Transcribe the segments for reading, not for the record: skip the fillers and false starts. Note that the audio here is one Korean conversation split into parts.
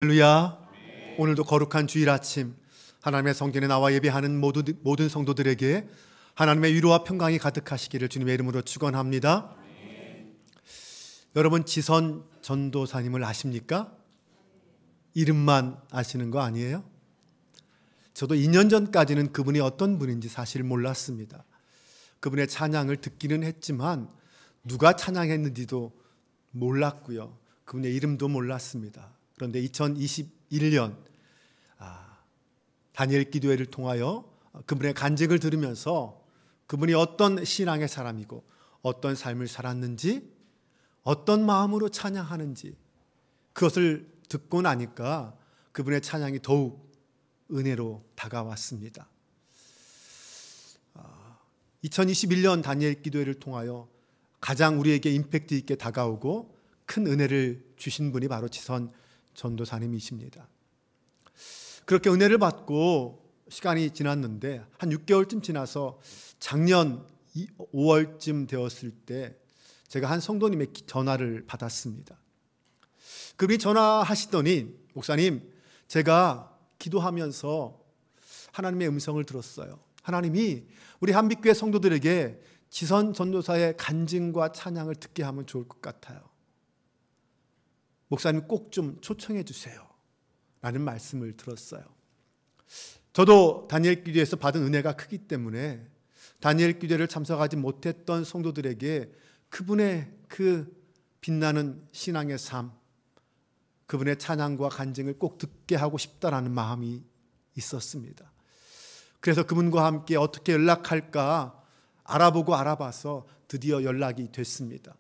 할렐루야. 오늘도 거룩한 주일 아침 하나님의 성전에 나와 예배하는 모든 성도들에게 하나님의 위로와 평강이 가득하시기를 주님의 이름으로 축원합니다. 여러분, 지선 전도사님을 아십니까? 이름만 아시는 거 아니에요? 저도 2년 전까지는 그분이 어떤 분인지 사실 몰랐습니다. 그분의 찬양을 듣기는 했지만 누가 찬양했는지도 몰랐고요. 그분의 이름도 몰랐습니다. 그런데 2021년 다니엘 기도회를 통하여 그분의 간증을 들으면서 그분이 어떤 신앙의 사람이고 어떤 삶을 살았는지, 어떤 마음으로 찬양하는지 그것을 듣고 나니까 그분의 찬양이 더욱 은혜로 다가왔습니다. 2021년 다니엘 기도회를 통하여 가장 우리에게 임팩트 있게 다가오고 큰 은혜를 주신 분이 바로 지선 전도사님이십니다. 그렇게 은혜를 받고 시간이 지났는데 한 6개월쯤 지나서 작년 5월쯤 되었을 때 제가 한 성도님의 전화를 받았습니다. 그분이 전화하시더니, 목사님, 제가 기도하면서 하나님의 음성을 들었어요. 하나님이 우리 한빛교회 성도들에게 지선 전도사의 간증과 찬양을 듣게 하면 좋을 것 같아요. 목사님 꼭 좀 초청해 주세요 라는 말씀을 들었어요. 저도 다니엘 기도에서 받은 은혜가 크기 때문에 다니엘 기도를 참석하지 못했던 성도들에게 그분의 그 빛나는 신앙의 삶, 그분의 찬양과 간증을 꼭 듣게 하고 싶다라는 마음이 있었습니다. 그래서 그분과 함께 어떻게 연락할까 알아봐서 드디어 연락이 됐습니다.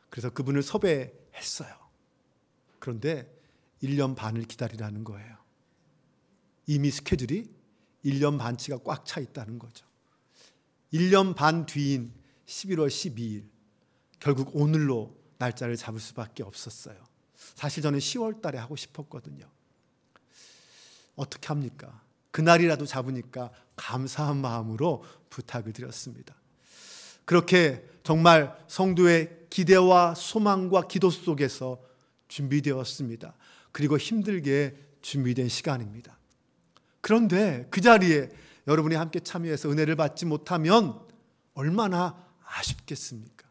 그래서 그분을 섭외했어요. 그런데 1년 반을 기다리라는 거예요. 이미 스케줄이 1년 반치가 꽉 차 있다는 거죠. 1년 반 뒤인 11월 12일, 결국 오늘로 날짜를 잡을 수밖에 없었어요. 사실 저는 10월 달에 하고 싶었거든요. 어떻게 합니까? 그날이라도 잡으니까 감사한 마음으로 부탁을 드렸습니다. 그렇게 정말 성도의 기대와 소망과 기도 속에서 준비되었습니다. 그리고 힘들게 준비된 시간입니다. 그런데 그 자리에 여러분이 함께 참여해서 은혜를 받지 못하면 얼마나 아쉽겠습니까?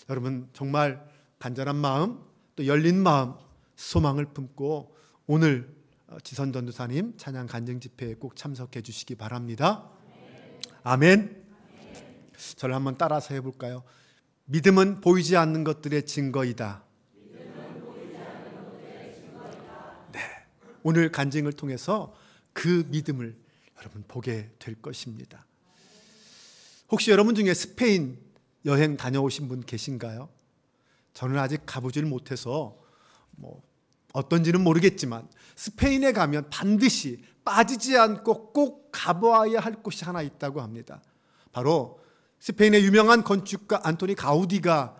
여러분, 정말 간절한 마음, 또 열린 마음, 소망을 품고 오늘 지선 전도사님 찬양 간증 집회에 꼭 참석해 주시기 바랍니다. 아멘. 저를 한번 따라서 해볼까요? 믿음은 보이지 않는 것들의 증거이다. 네, 오늘 간증을 통해서 그 믿음을 여러분 보게 될 것입니다. 혹시 여러분 중에 스페인 여행 다녀오신 분 계신가요? 저는 아직 가보질 못해서 어떤지는 모르겠지만 스페인에 가면 반드시 빠지지 않고 꼭 가봐야 할 곳이 하나 있다고 합니다. 바로 스페인의 유명한 건축가 안토니 가우디가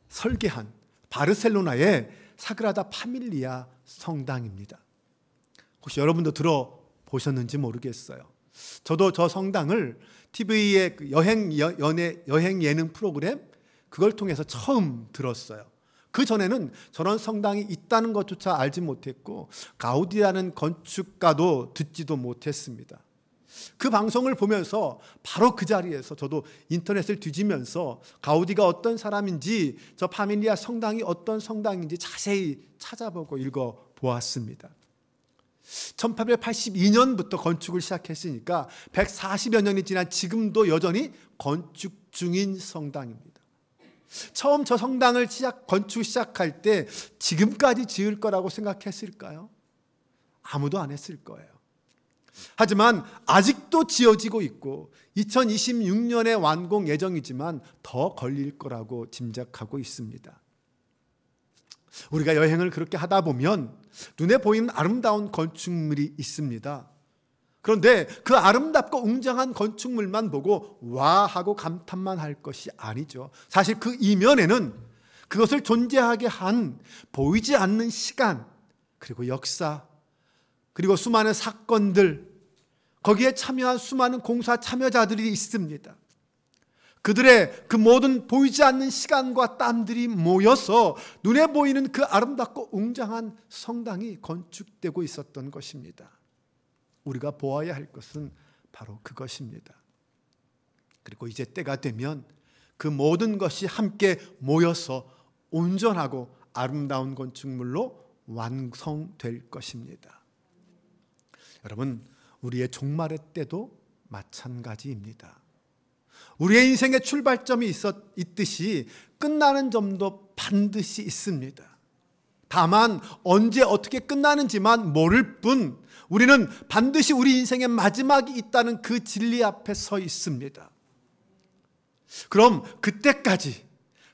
설계한 바르셀로나의 사그라다 파밀리아 성당입니다. 혹시 여러분도 들어보셨는지 모르겠어요. 저도 저 성당을 TV의 여행 예능 프로그램 그걸 통해서 처음 들었어요. 그 전에는 저런 성당이 있다는 것조차 알지 못했고 가우디라는 건축가도 듣지도 못했습니다. 그 방송을 보면서 바로 그 자리에서 저도 인터넷을 뒤지면서 가우디가 어떤 사람인지, 저 파밀리아 성당이 어떤 성당인지 자세히 찾아보고 읽어보았습니다. 1882년부터 건축을 시작했으니까 140여 년이 지난 지금도 여전히 건축 중인 성당입니다. 처음 저 성당을 건축 시작할 때 지금까지 지을 거라고 생각했을까요? 아무도 안 했을 거예요. 하지만 아직도 지어지고 있고 2026년에 완공 예정이지만 더 걸릴 거라고 짐작하고 있습니다. 우리가 여행을 그렇게 하다 보면 눈에 보이는 아름다운 건축물이 있습니다. 그런데 그 아름답고 웅장한 건축물만 보고 와 하고 감탄만 할 것이 아니죠. 사실 그 이면에는 그것을 존재하게 한 보이지 않는 시간, 그리고 역사, 그리고 수많은 사건들, 거기에 참여한 수많은 공사 참여자들이 있습니다. 그들의 그 모든 보이지 않는 시간과 땀들이 모여서 눈에 보이는 그 아름답고 웅장한 성당이 건축되고 있었던 것입니다. 우리가 보아야 할 것은 바로 그것입니다. 그리고 이제 때가 되면 그 모든 것이 함께 모여서 온전하고 아름다운 건축물로 완성될 것입니다. 여러분, 우리의 종말의 때도 마찬가지입니다. 우리의 인생의 출발점이 있듯이 끝나는 점도 반드시 있습니다. 다만 언제 어떻게 끝나는지만 모를 뿐 우리는 반드시 우리 인생의 마지막이 있다는 그 진리 앞에 서 있습니다. 그럼 그때까지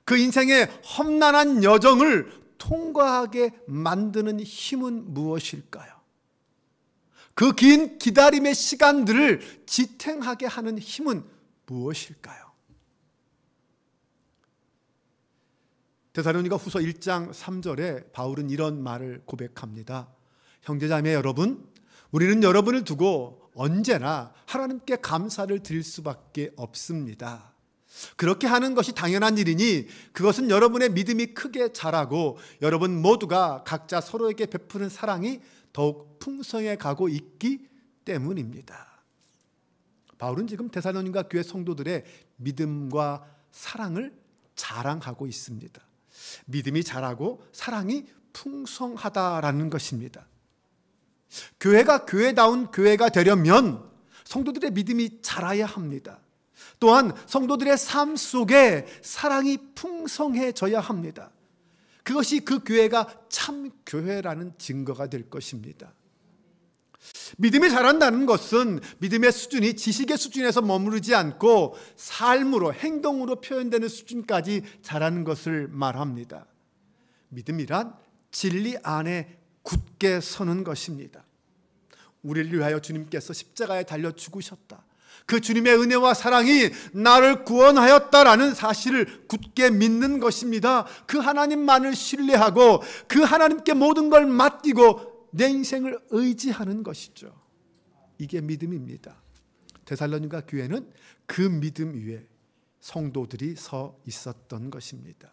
그 인생의 험난한 여정을 통과하게 만드는 힘은 무엇일까요? 그 긴 기다림의 시간들을 지탱하게 하는 힘은 무엇일까요? 데살로니가 후서 1장 3절에 바울은 이런 말을 고백합니다. 형제자매 여러분, 우리는 여러분을 두고 언제나 하나님께 감사를 드릴 수밖에 없습니다. 그렇게 하는 것이 당연한 일이니 그것은 여러분의 믿음이 크게 자라고 여러분 모두가 각자 서로에게 베푸는 사랑이 더욱 풍성해 가고 있기 때문입니다. 바울은 지금 데살로니가 교회 성도들의 믿음과 사랑을 자랑하고 있습니다. 믿음이 자라고 사랑이 풍성하다라는 것입니다. 교회가 교회다운 교회가 되려면 성도들의 믿음이 자라야 합니다. 또한 성도들의 삶 속에 사랑이 풍성해져야 합니다. 그것이 그 교회가 참 교회라는 증거가 될 것입니다. 믿음이 자란다는 것은 믿음의 수준이 지식의 수준에서 머무르지 않고 삶으로, 행동으로 표현되는 수준까지 자라는 것을 말합니다. 믿음이란 진리 안에 굳게 서는 것입니다. 우리를 위하여 주님께서 십자가에 달려 죽으셨다. 그 주님의 은혜와 사랑이 나를 구원하였다라는 사실을 굳게 믿는 것입니다. 그 하나님만을 신뢰하고 그 하나님께 모든 걸 맡기고 내 인생을 의지하는 것이죠. 이게 믿음입니다. 데살로니가 교회는 그 믿음 위에 성도들이 서 있었던 것입니다.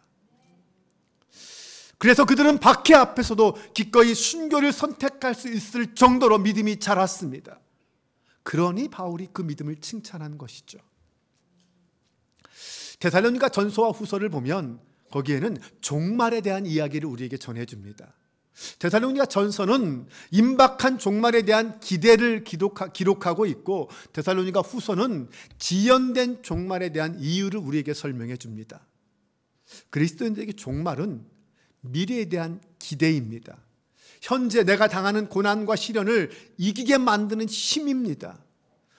그래서 그들은 박해 앞에서도 기꺼이 순교를 선택할 수 있을 정도로 믿음이 자랐습니다. 그러니 바울이 그 믿음을 칭찬한 것이죠. 데살로니가 전서와 후서를 보면 거기에는 종말에 대한 이야기를 우리에게 전해줍니다. 데살로니가 전서는 임박한 종말에 대한 기대를 기록하고 있고 데살로니가 후서는 지연된 종말에 대한 이유를 우리에게 설명해 줍니다. 그리스도인들에게 종말은 미래에 대한 기대입니다. 현재 내가 당하는 고난과 시련을 이기게 만드는 힘입니다.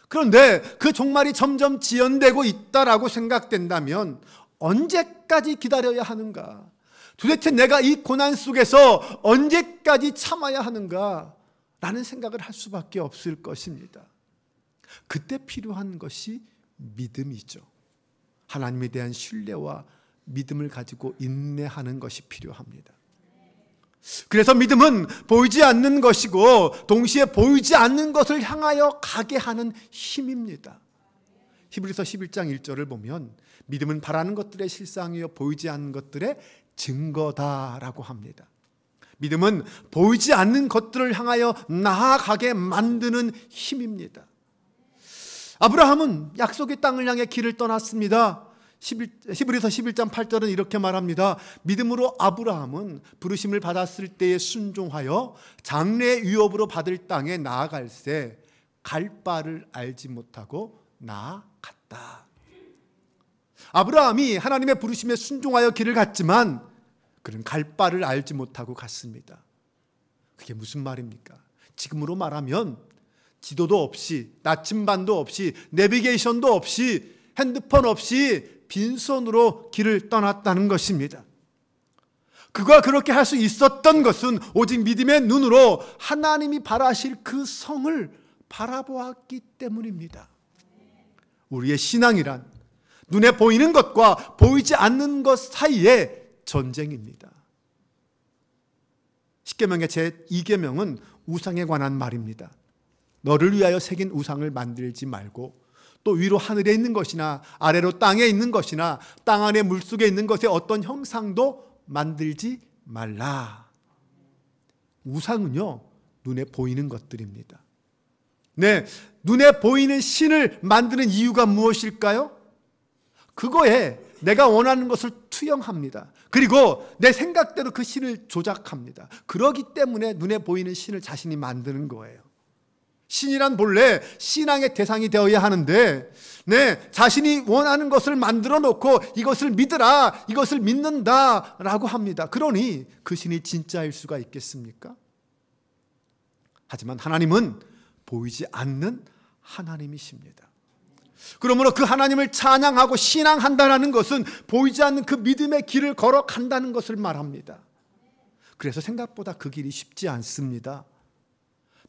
그런데 그 종말이 점점 지연되고 있다라고 생각된다면 언제까지 기다려야 하는가? 도대체 내가 이 고난 속에서 언제까지 참아야 하는가? 라는 생각을 할 수밖에 없을 것입니다. 그때 필요한 것이 믿음이죠. 하나님에 대한 신뢰와 믿음을 가지고 인내하는 것이 필요합니다. 그래서 믿음은 보이지 않는 것이고 동시에 보이지 않는 것을 향하여 가게 하는 힘입니다. 히브리서 11장 1절을 보면 믿음은 바라는 것들의 실상이요 보이지 않는 것들의 증거다라고 합니다. 믿음은 보이지 않는 것들을 향하여 나아가게 만드는 힘입니다. 아브라함은 약속의 땅을 향해 길을 떠났습니다. 히브리서 11장 8절은 이렇게 말합니다. 믿음으로 아브라함은 부르심을 받았을 때에 순종하여 장래의 유업으로 받을 땅에 나아갈새 갈 바를 알지 못하고 나아갔다. 아브라함이 하나님의 부르심에 순종하여 길을 갔지만 그는 갈 바를 알지 못하고 갔습니다. 그게 무슨 말입니까? 지금으로 말하면 지도도 없이, 나침반도 없이, 내비게이션도 없이, 핸드폰 없이 빈손으로 길을 떠났다는 것입니다. 그가 그렇게 할 수 있었던 것은 오직 믿음의 눈으로 하나님이 바라실 그 성을 바라보았기 때문입니다. 우리의 신앙이란 눈에 보이는 것과 보이지 않는 것 사이의 전쟁입니다. 십계명의 제2계명은 우상에 관한 말입니다. 너를 위하여 새긴 우상을 만들지 말고 또 위로 하늘에 있는 것이나 아래로 땅에 있는 것이나 땅 안에 물속에 있는 것의 어떤 형상도 만들지 말라. 우상은요, 눈에 보이는 것들입니다. 네, 눈에 보이는 신을 만드는 이유가 무엇일까요? 그거에 내가 원하는 것을 투영합니다. 그리고 내 생각대로 그 신을 조작합니다. 그러기 때문에 눈에 보이는 신을 자신이 만드는 거예요. 신이란 본래 신앙의 대상이 되어야 하는데, 네, 자신이 원하는 것을 만들어 놓고 이것을 믿으라, 이것을 믿는다 라고 합니다. 그러니 그 신이 진짜일 수가 있겠습니까? 하지만 하나님은 보이지 않는 하나님이십니다. 그러므로 그 하나님을 찬양하고 신앙한다는 것은 보이지 않는 그 믿음의 길을 걸어간다는 것을 말합니다. 그래서 생각보다 그 길이 쉽지 않습니다.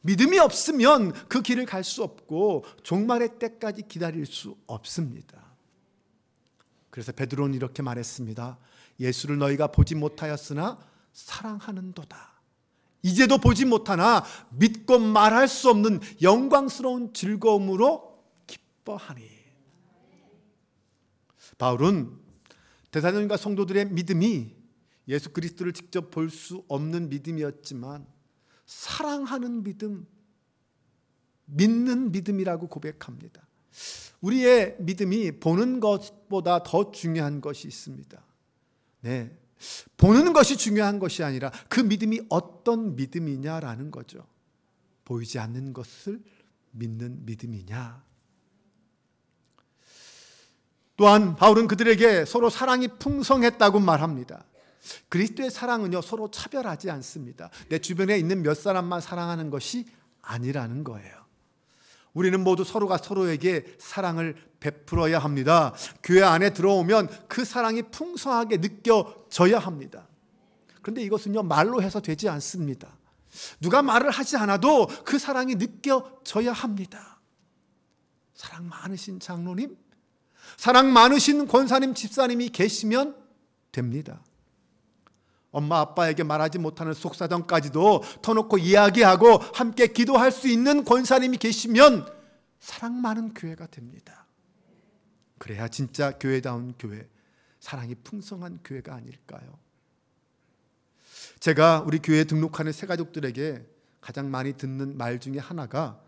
믿음이 없으면 그 길을 갈 수 없고 종말의 때까지 기다릴 수 없습니다. 그래서 베드로는 이렇게 말했습니다. 예수를 너희가 보지 못하였으나 사랑하는도다. 이제도 보지 못하나 믿고 말할 수 없는 영광스러운 즐거움으로 기뻐하니. 바울은 데살로니가 성도들의 믿음이 예수 그리스도를 직접 볼 수 없는 믿음이었지만 사랑하는 믿음, 믿는 믿음이라고 고백합니다. 우리의 믿음이 보는 것보다 더 중요한 것이 있습니다. 네, 보는 것이 중요한 것이 아니라 그 믿음이 어떤 믿음이냐라는 거죠. 보이지 않는 것을 믿는 믿음이냐. 또한 바울은 그들에게 서로 사랑이 풍성했다고 말합니다. 그리스도의 사랑은요, 서로 차별하지 않습니다. 내 주변에 있는 몇 사람만 사랑하는 것이 아니라는 거예요. 우리는 모두 서로가 서로에게 사랑을 베풀어야 합니다. 교회 안에 들어오면 그 사랑이 풍성하게 느껴져야 합니다. 그런데 이것은요, 말로 해서 되지 않습니다. 누가 말을 하지 않아도 그 사랑이 느껴져야 합니다. 사랑 많으신 장로님, 사랑 많으신 권사님, 집사님이 계시면 됩니다. 엄마 아빠에게 말하지 못하는 속사정까지도 터놓고 이야기하고 함께 기도할 수 있는 권사님이 계시면 사랑 많은 교회가 됩니다. 그래야 진짜 교회다운 교회, 사랑이 풍성한 교회가 아닐까요? 제가 우리 교회에 등록하는 새가족들에게 가장 많이 듣는 말 중에 하나가,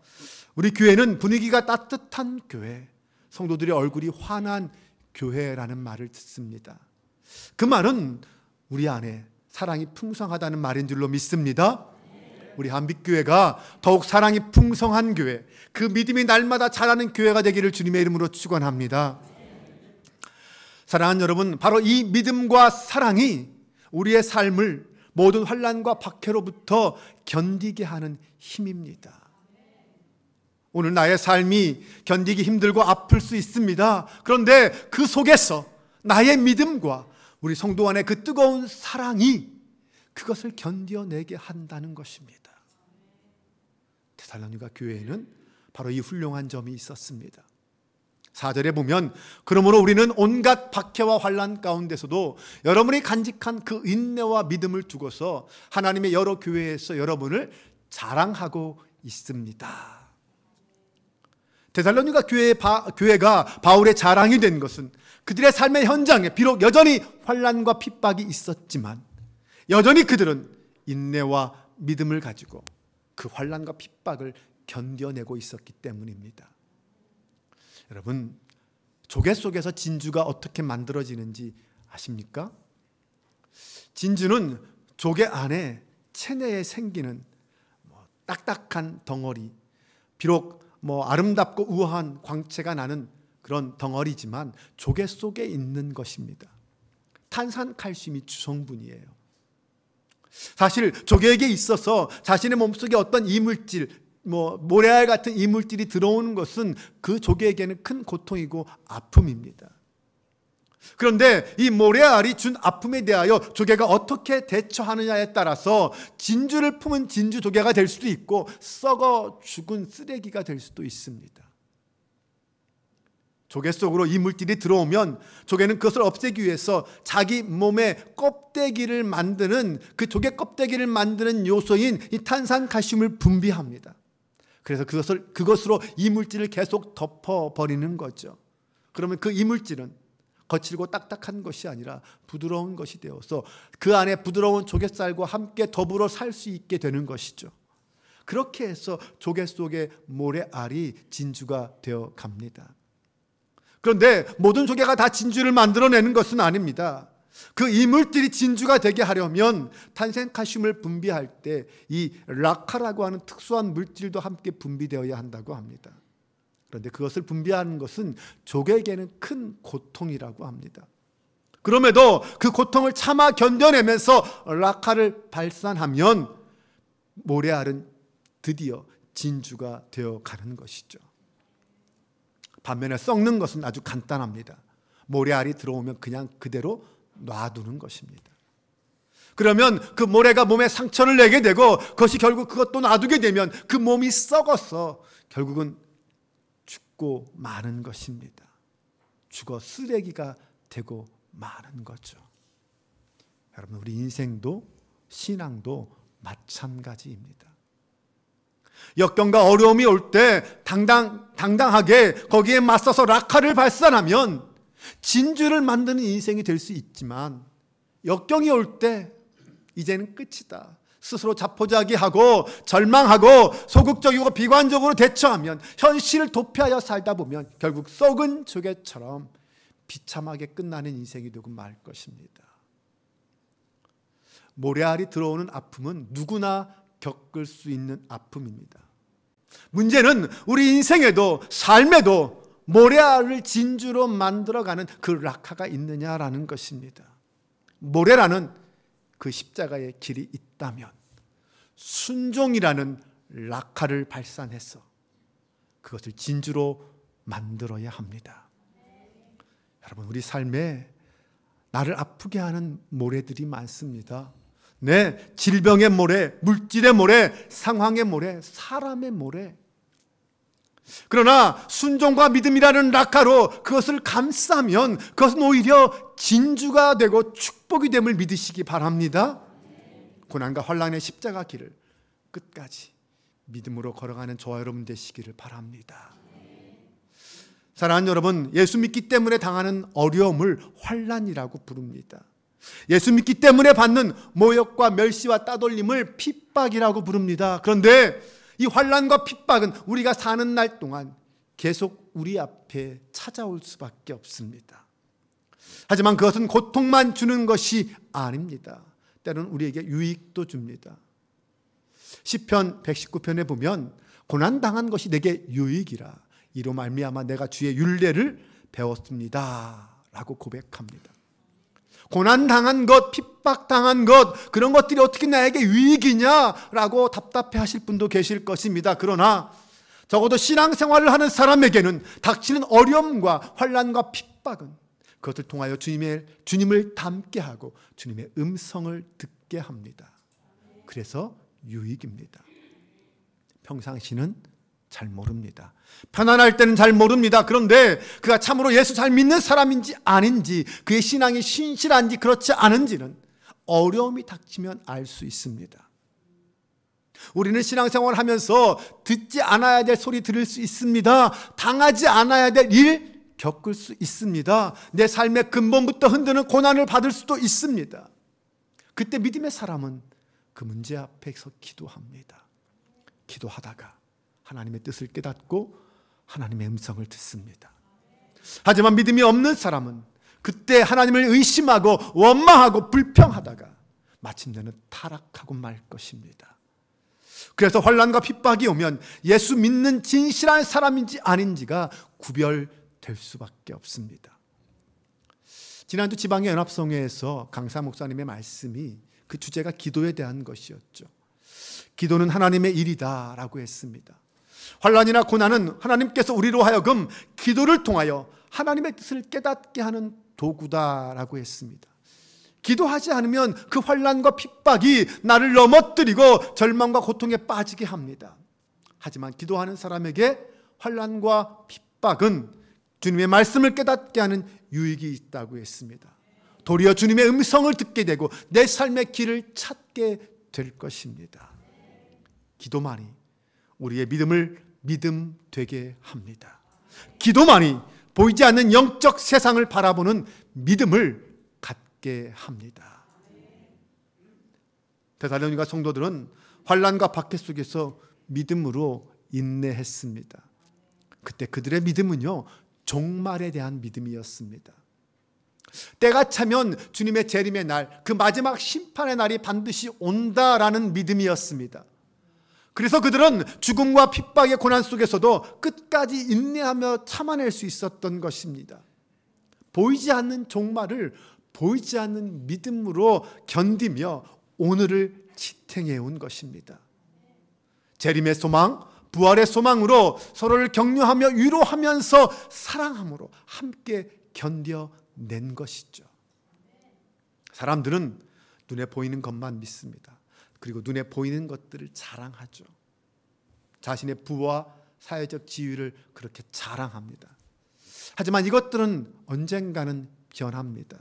우리 교회는 분위기가 따뜻한 교회, 성도들의 얼굴이 환한 교회라는 말을 듣습니다. 그 말은 우리 안에 사랑이 풍성하다는 말인 줄로 믿습니다. 우리 한빛교회가 더욱 사랑이 풍성한 교회, 그 믿음이 날마다 자라는 교회가 되기를 주님의 이름으로 축원합니다. 사랑하는 여러분, 바로 이 믿음과 사랑이 우리의 삶을 모든 환난과 박해로부터 견디게 하는 힘입니다. 오늘 나의 삶이 견디기 힘들고 아플 수 있습니다. 그런데 그 속에서 나의 믿음과 우리 성도 안의 그 뜨거운 사랑이 그것을 견뎌내게 한다는 것입니다. 데살로니가 교회에는 바로 이 훌륭한 점이 있었습니다. 4절에 보면, 그러므로 우리는 온갖 박해와 환난 가운데서도 여러분이 간직한 그 인내와 믿음을 두고서 하나님의 여러 교회에서 여러분을 자랑하고 있습니다. 데살로니가 교회가 바울의 자랑이 된 것은 그들의 삶의 현장에 비록 여전히 환난과 핍박이 있었지만 여전히 그들은 인내와 믿음을 가지고 그 환난과 핍박을 견뎌내고 있었기 때문입니다. 여러분, 조개 속에서 진주가 어떻게 만들어지는지 아십니까? 진주는 조개 안에 체내에 생기는 딱딱한 덩어리, 비록 아름답고 우아한 광채가 나는 그런 덩어리지만 조개 속에 있는 것입니다. 탄산칼슘이 주성분이에요. 사실 조개에게 있어서 자신의 몸속에 어떤 이물질, 모래알 같은 이물질이 들어오는 것은 그 조개에게는 큰 고통이고 아픔입니다. 그런데 이 모래알이 준 아픔에 대하여 조개가 어떻게 대처하느냐에 따라서 진주를 품은 진주 조개가 될 수도 있고 썩어 죽은 쓰레기가 될 수도 있습니다. 조개 속으로 이물질이 들어오면 조개는 그것을 없애기 위해서 자기 몸의 껍데기를 만드는, 그 조개 껍데기를 만드는 요소인 이 탄산칼슘을 분비합니다. 그래서 그것으로 이물질을 계속 덮어버리는 거죠. 그러면 그 이물질은 거칠고 딱딱한 것이 아니라 부드러운 것이 되어서 그 안에 부드러운 조갯살과 함께 더불어 살 수 있게 되는 것이죠. 그렇게 해서 조개 속의 모래알이 진주가 되어 갑니다. 그런데 모든 조개가 다 진주를 만들어내는 것은 아닙니다. 그 이물질이 진주가 되게 하려면 탄생칼슘을 분비할 때 이 라카라고 하는 특수한 물질도 함께 분비되어야 한다고 합니다. 그런데 그것을 분비하는 것은 조개에게는 큰 고통이라고 합니다. 그럼에도 그 고통을 참아 견뎌내면서 라카를 발산하면 모래알은 드디어 진주가 되어 가는 것이죠. 반면에 썩는 것은 아주 간단합니다. 모래알이 들어오면 그냥 그대로 놔두는 것입니다. 그러면 그 모래가 몸에 상처를 내게 되고 그것이 결국 그것도 놔두게 되면 그 몸이 썩어서 결국은 죽고 마는 것입니다. 죽어 쓰레기가 되고 마는 거죠. 여러분, 우리 인생도 신앙도 마찬가지입니다. 역경과 어려움이 올 때 당당하게 거기에 맞서서 라카를 발산하면 진주를 만드는 인생이 될 수 있지만, 역경이 올 때 이제는 끝이다, 스스로 자포자기하고 절망하고 소극적이고 비관적으로 대처하면, 현실을 도피하여 살다 보면 결국 썩은 조개처럼 비참하게 끝나는 인생이 되고 말 것입니다. 모래알이 들어오는 아픔은 누구나 겪을 수 있는 아픔입니다. 문제는 우리 인생에도 삶에도 모래알을 진주로 만들어가는 그 라카가 있느냐라는 것입니다. 모래라는 그 십자가의 길이 있다면 순종이라는 라카를 발산해서 그것을 진주로 만들어야 합니다. 여러분, 우리 삶에 나를 아프게 하는 모래들이 많습니다. 네, 질병의 모래, 물질의 모래, 상황의 모래, 사람의 모래. 그러나 순종과 믿음이라는 라카로 그것을 감싸면 그것은 오히려 진주가 되고 축복이 됨을 믿으시기 바랍니다. 고난과 환난의 십자가 길을 끝까지 믿음으로 걸어가는 저와 여러분 되시기를 바랍니다. 사랑하는 여러분, 예수 믿기 때문에 당하는 어려움을 환난이라고 부릅니다. 예수 믿기 때문에 받는 모욕과 멸시와 따돌림을 핍박이라고 부릅니다. 그런데 이 환난과 핍박은 우리가 사는 날 동안 계속 우리 앞에 찾아올 수밖에 없습니다. 하지만 그것은 고통만 주는 것이 아닙니다. 때로는 우리에게 유익도 줍니다. 시편 119편에 보면 고난당한 것이 내게 유익이라, 이로 말미암아 내가 주의 율례를 배웠습니다 라고 고백합니다. 고난당한 것, 핍박당한 것, 그런 것들이 어떻게 나에게 유익이냐라고 답답해 하실 분도 계실 것입니다. 그러나 적어도 신앙생활을 하는 사람에게는 닥치는 어려움과 환난과 핍박은 그것을 통하여 주님을 닮게 하고 주님의 음성을 듣게 합니다. 그래서 유익입니다. 평상시는 잘 모릅니다. 편안할 때는 잘 모릅니다. 그런데 그가 참으로 예수 잘 믿는 사람인지 아닌지, 그의 신앙이 신실한지 그렇지 않은지는 어려움이 닥치면 알 수 있습니다. 우리는 신앙생활을 하면서 듣지 않아야 될 소리 들을 수 있습니다. 당하지 않아야 될 일 겪을 수 있습니다. 내 삶의 근본부터 흔드는 고난을 받을 수도 있습니다. 그때 믿음의 사람은 그 문제 앞에서 기도합니다. 기도하다가 하나님의 뜻을 깨닫고 하나님의 음성을 듣습니다. 하지만 믿음이 없는 사람은 그때 하나님을 의심하고 원망하고 불평하다가 마침내는 타락하고 말 것입니다. 그래서 환난과 핍박이 오면 예수 믿는 진실한 사람인지 아닌지가 구별될 수밖에 없습니다. 지난주 지방의 연합성회에서 강사 목사님의 말씀이 그 주제가 기도에 대한 것이었죠. 기도는 하나님의 일이다라고 했습니다. 환난이나 고난은 하나님께서 우리로 하여금 기도를 통하여 하나님의 뜻을 깨닫게 하는 도구다라고 했습니다. 기도하지 않으면 그 환난과 핍박이 나를 넘어뜨리고 절망과 고통에 빠지게 합니다. 하지만 기도하는 사람에게 환난과 핍박은 주님의 말씀을 깨닫게 하는 유익이 있다고 했습니다. 도리어 주님의 음성을 듣게 되고 내 삶의 길을 찾게 될 것입니다. 기도만이 우리의 믿음을 믿음 되게 합니다. 기도만이 보이지 않는 영적 세상을 바라보는 믿음을 갖게 합니다. 데살로니가 성도들은 환난과 박해 속에서 믿음으로 인내했습니다. 그때 그들의 믿음은요, 종말에 대한 믿음이었습니다. 때가 차면 주님의 재림의 날, 그 마지막 심판의 날이 반드시 온다라는 믿음이었습니다. 그래서 그들은 죽음과 핍박의 고난 속에서도 끝까지 인내하며 참아낼 수 있었던 것입니다. 보이지 않는 종말을 보이지 않는 믿음으로 견디며 오늘을 지탱해 온 것입니다. 재림의 소망, 부활의 소망으로 서로를 격려하며 위로하면서 사랑함으로 함께 견뎌낸 것이죠. 사람들은 눈에 보이는 것만 믿습니다. 그리고 눈에 보이는 것들을 자랑하죠. 자신의 부와 사회적 지위를 그렇게 자랑합니다. 하지만 이것들은 언젠가는 변합니다.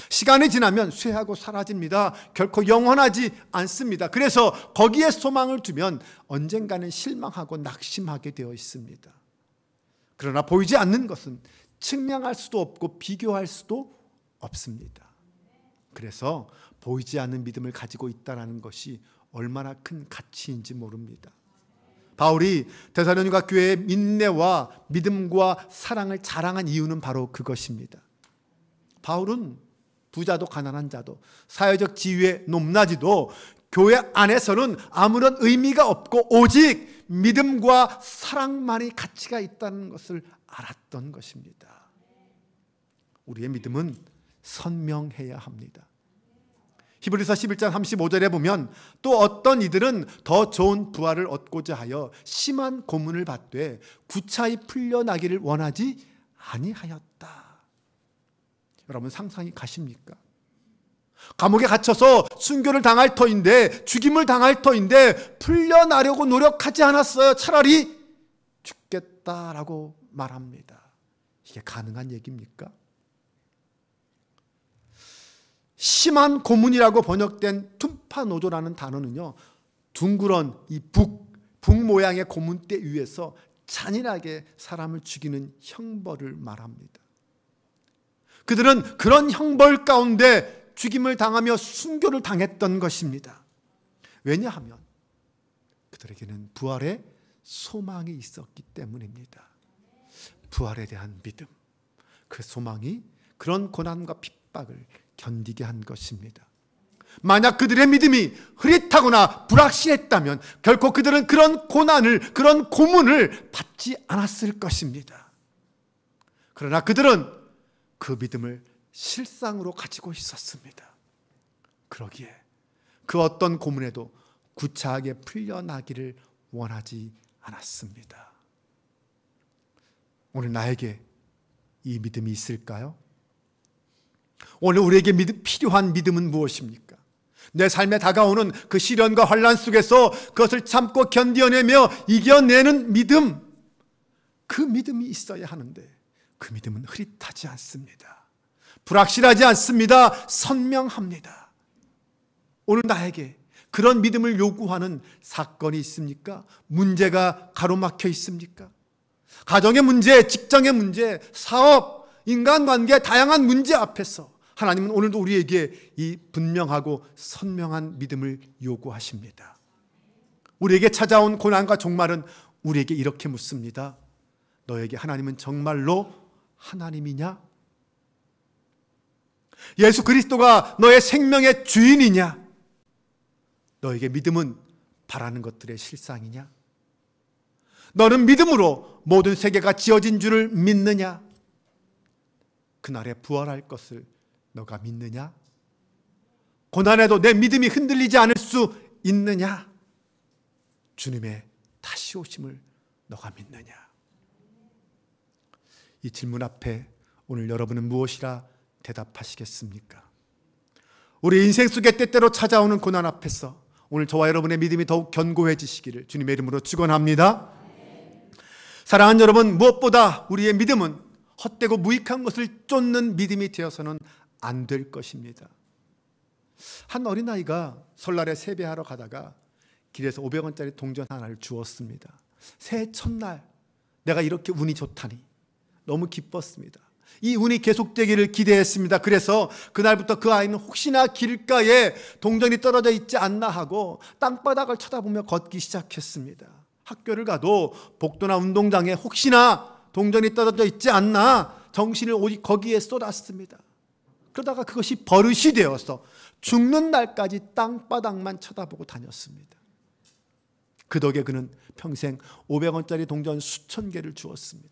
시간이 지나면 쇠하고 사라집니다. 결코 영원하지 않습니다. 그래서 거기에 소망을 두면 언젠가는 실망하고 낙심하게 되어 있습니다. 그러나 보이지 않는 것은 측량할 수도 없고 비교할 수도 없습니다. 그래서 보이지 않는 믿음을 가지고 있다는 것이 얼마나 큰 가치인지 모릅니다. 바울이 데살로니가 교회의 인내와 믿음과 사랑을 자랑한 이유는 바로 그것입니다. 바울은 부자도 가난한 자도 사회적 지위의 높낮이도 교회 안에서는 아무런 의미가 없고 오직 믿음과 사랑만이 가치가 있다는 것을 알았던 것입니다. 우리의 믿음은 선명해야 합니다. 히브리서 11장 35절에 보면 또 어떤 이들은 더 좋은 부활을 얻고자 하여 심한 고문을 받되 구차히 풀려나기를 원하지 아니하였다. 여러분 상상이 가십니까? 감옥에 갇혀서 순교를 당할 터인데, 죽임을 당할 터인데 풀려나려고 노력하지 않았어요. 차라리 죽겠다라고 말합니다. 이게 가능한 얘기입니까? 심한 고문이라고 번역된 툼파노조라는 단어는요, 둥그런 이 북 모양의 고문대 위에서 잔인하게 사람을 죽이는 형벌을 말합니다. 그들은 그런 형벌 가운데 죽임을 당하며 순교를 당했던 것입니다. 왜냐하면 그들에게는 부활의 소망이 있었기 때문입니다. 부활에 대한 믿음, 그 소망이 그런 고난과 핍박을 견디게 한 것입니다. 만약 그들의 믿음이 흐릿하거나 불확실했다면 결코 그들은 그런 고난을, 그런 고문을 받지 않았을 것입니다. 그러나 그들은 그 믿음을 실상으로 가지고 있었습니다. 그러기에 그 어떤 고문에도 구차하게 풀려나기를 원하지 않았습니다. 오늘 나에게 이 믿음이 있을까요? 오늘 우리에게 필요한 믿음은 무엇입니까? 내 삶에 다가오는 그 시련과 환난 속에서 그것을 참고 견뎌내며 이겨내는 믿음, 그 믿음이 있어야 하는데 그 믿음은 흐릿하지 않습니다. 불확실하지 않습니다. 선명합니다. 오늘 나에게 그런 믿음을 요구하는 사건이 있습니까? 문제가 가로막혀 있습니까? 가정의 문제, 직장의 문제, 사업, 인간관계 다양한 문제 앞에서 하나님은 오늘도 우리에게 이 분명하고 선명한 믿음을 요구하십니다. 우리에게 찾아온 고난과 종말은 우리에게 이렇게 묻습니다. 너에게 하나님은 정말로 하나님이냐? 예수 그리스도가 너의 생명의 주인이냐? 너에게 믿음은 바라는 것들의 실상이냐? 너는 믿음으로 모든 세계가 지어진 줄을 믿느냐? 그날에 부활할 것을 너가 믿느냐? 고난에도 내 믿음이 흔들리지 않을 수 있느냐? 주님의 다시 오심을 너가 믿느냐? 이 질문 앞에 오늘 여러분은 무엇이라 대답하시겠습니까? 우리 인생 속에 때때로 찾아오는 고난 앞에서 오늘 저와 여러분의 믿음이 더욱 견고해지시기를 주님의 이름으로 축원합니다. 사랑하는 여러분, 무엇보다 우리의 믿음은 헛되고 무익한 것을 쫓는 믿음이 되어서는 안 될 것입니다. 한 어린아이가 설날에 세배하러 가다가 길에서 500원짜리 동전 하나를 주었습니다. 새해 첫날 내가 이렇게 운이 좋다니 너무 기뻤습니다. 이 운이 계속되기를 기대했습니다. 그래서 그날부터 그 아이는 혹시나 길가에 동전이 떨어져 있지 않나 하고 땅바닥을 쳐다보며 걷기 시작했습니다. 학교를 가도 복도나 운동장에 혹시나 동전이 떨어져 있지 않나 정신을 오직 거기에 쏟았습니다. 그러다가 그것이 버릇이 되어서 죽는 날까지 땅바닥만 쳐다보고 다녔습니다. 그 덕에 그는 평생 500원짜리 동전 수천 개를 주었습니다.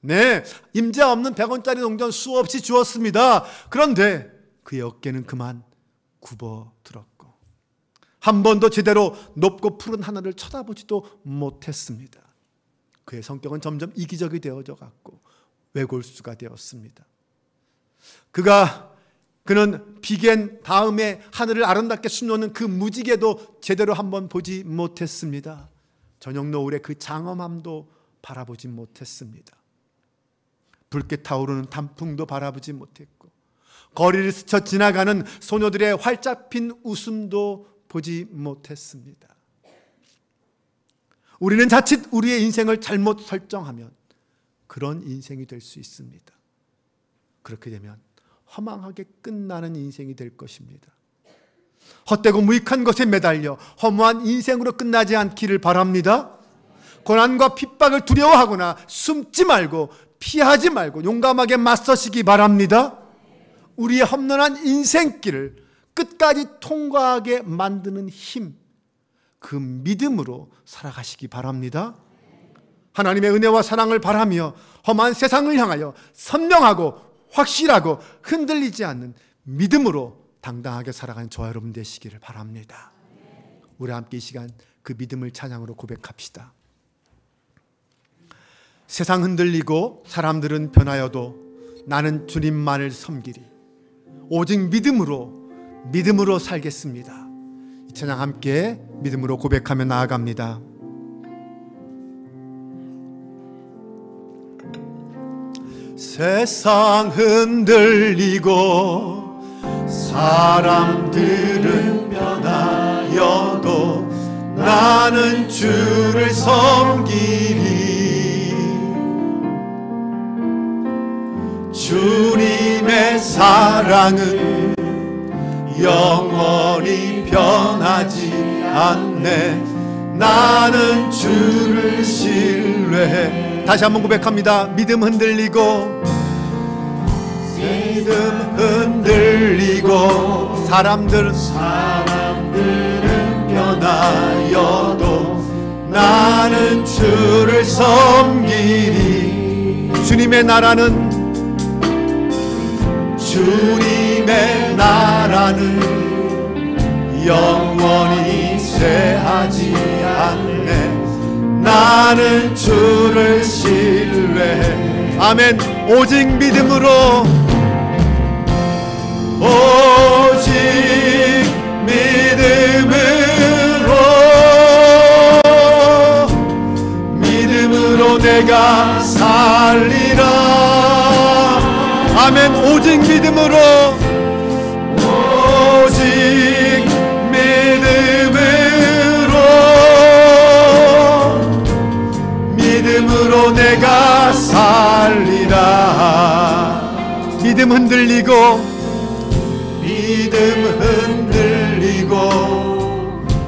네, 임자 없는 100원짜리 동전 수없이 주었습니다. 그런데 그의 어깨는 그만 굽어들었고 한 번도 제대로 높고 푸른 하늘을 쳐다보지도 못했습니다. 그의 성격은 점점 이기적이 되어져 갔고 외골수가 되었습니다. 그는 비겐 다음에 하늘을 아름답게 수놓는 그 무지개도 제대로 한번 보지 못했습니다. 저녁 노을의 그 장엄함도 바라보지 못했습니다. 붉게 타오르는 단풍도 바라보지 못했고 거리를 스쳐 지나가는 소녀들의 활짝 핀 웃음도 보지 못했습니다. 우리는 자칫 우리의 인생을 잘못 설정하면 그런 인생이 될 수 있습니다. 그렇게 되면 허망하게 끝나는 인생이 될 것입니다. 헛되고 무익한 것에 매달려 허무한 인생으로 끝나지 않기를 바랍니다. 고난과 핍박을 두려워하거나 숨지 말고 피하지 말고 용감하게 맞서시기 바랍니다. 우리의 험난한 인생길을 끝까지 통과하게 만드는 힘, 그 믿음으로 살아가시기 바랍니다. 하나님의 은혜와 사랑을 바라며 험한 세상을 향하여 선명하고 확실하고 흔들리지 않는 믿음으로 당당하게 살아가는 저와 여러분 되시기를 바랍니다. 우리 함께 이 시간 그 믿음을 찬양으로 고백합시다. 세상 흔들리고 사람들은 변하여도 나는 주님만을 섬기리. 오직 믿음으로 살겠습니다. 이 찬양 함께 믿음으로 고백하며 나아갑니다. 세상 흔들리고 사람들은 변하여도 나는 주를 섬기리. 주님의 사랑은 영원히 변하지 않네. 나는 주를 신뢰해. 다시 한번 고백합니다. 믿음 흔들리고 사람들은 변하여도 나는 주를 섬기리. 주님의 나라는 영원히 쇠하지 않네. 나는 주를 신뢰해. 아멘. 오직 믿음으로 내가 살리라. 아멘. 오직 믿음으로 내가 살리라. 믿음 흔들리고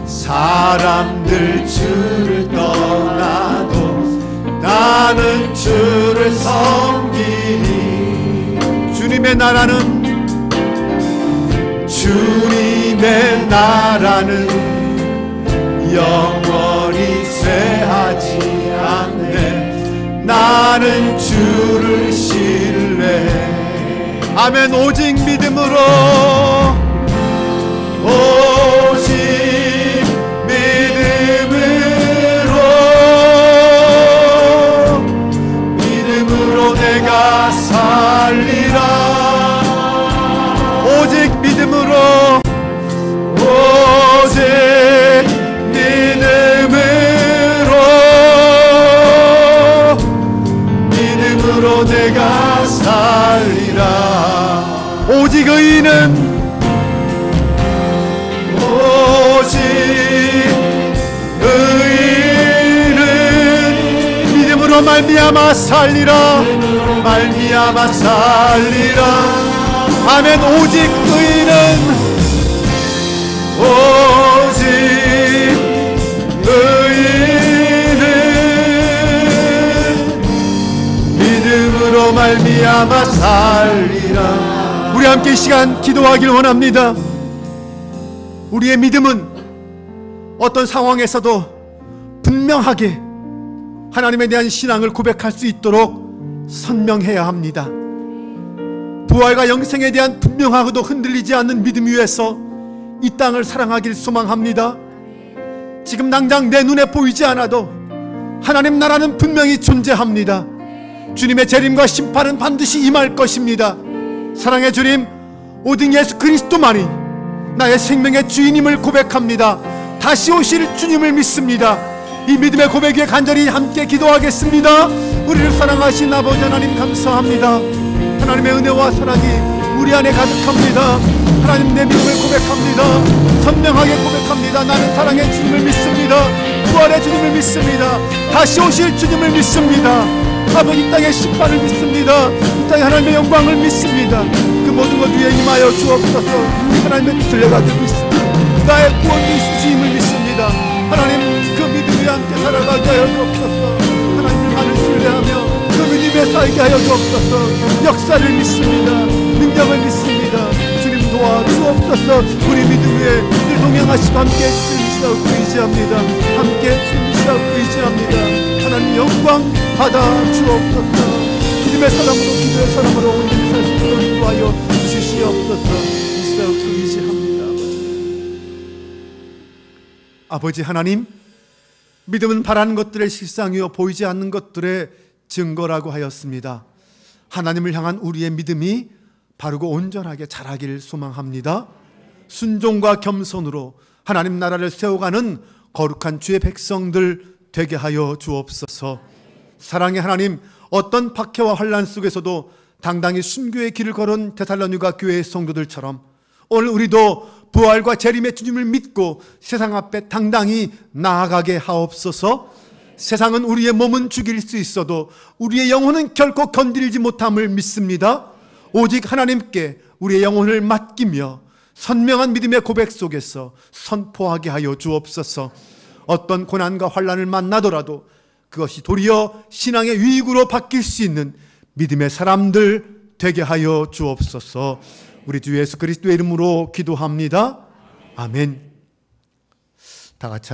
사람들 주를 떠나도 나는 주를 섬기니. 주님의 나라는 영원히 쇠하지 않네. 나는 주를 신뢰해. 아멘. 오직 믿음으로 내가 살리라. 오직 믿음으로 내가 살리라. 오직 믿음으로 말미암아 살리라. 말미암아 살리라. 아멘. 오직 의인은 믿음으로 말미암아 살리라. 우리 함께 이 시간 기도하길 원합니다. 우리의 믿음은 어떤 상황에서도 분명하게 하나님에 대한 신앙을 고백할 수 있도록 선명해야 합니다. 부활과 영생에 대한 분명하고도 흔들리지 않는 믿음 위에서 이 땅을 사랑하길 소망합니다. 지금 당장 내 눈에 보이지 않아도 하나님 나라는 분명히 존재합니다. 주님의 재림과 심판은 반드시 임할 것입니다. 사랑의 주님, 오직 예수 그리스도만이 나의 생명의 주인임을 고백합니다. 다시 오실 주님을 믿습니다. 이 믿음의 고백 위에 간절히 함께 기도하겠습니다. 우리를 사랑하신 아버지 하나님 감사합니다. 하나님의 은혜와 사랑이 우리 안에 가득합니다. 하나님, 내 믿음을 고백합니다. 선명하게 고백합니다. 나는 사랑의 주님을 믿습니다. 부활의 주님을 믿습니다. 다시 오실 주님을 믿습니다. 아버지, 이 땅의 심판을 믿습니다. 이 땅의 하나님의 영광을 믿습니다. 그 모든 것 위에 임하여 주옵소서. 하나님의 뜻을 내가 믿습니다. 나의 구원이 주임을 믿습니다. 하나님, 그 믿음 위에 함께 살아가게 하여 주옵소서. 하나님을 신뢰하며 그 믿음에 살게 하여 주옵소서. 역사를 믿습니다. 능력을 믿습니다. 주님 도와주옵소서. 우리 믿음 위에 늘 동행하시고 함께 주님이시라고 의지합니다. 함께 주님이시라고 의지합니다. 하나님 영광 받아 주옵소서. 믿음의 사람으로, 기도의 사람으로 온전히 살 수 있도록 인도하여 주시옵소서. 이시라고 의지합니다. 아버지 하나님, 믿음은 바라는 것들의 실상이요 보이지 않는 것들의 증거라고 하였습니다. 하나님을 향한 우리의 믿음이 바르고 온전하게 자라기를 소망합니다. 순종과 겸손으로 하나님 나라를 세워가는 거룩한 주의 백성들 되게 하여 주옵소서. 사랑의 하나님, 어떤 박해와 환난 속에서도 당당히 순교의 길을 걸은 데살로니가 교회의 성도들처럼 오늘 우리도 부활과 재림의 주님을 믿고 세상 앞에 당당히 나아가게 하옵소서. 세상은 우리의 몸은 죽일 수 있어도 우리의 영혼은 결코 건드리지 못함을 믿습니다. 오직 하나님께 우리의 영혼을 맡기며 선명한 믿음의 고백 속에서 선포하게 하여 주옵소서. 어떤 고난과 환난을 만나더라도 그것이 도리어 신앙의 유익으로 바뀔 수 있는 믿음의 사람들 되게 하여 주옵소서. 우리 주 예수 그리스도의 이름으로 기도합니다. 아멘. 다 같이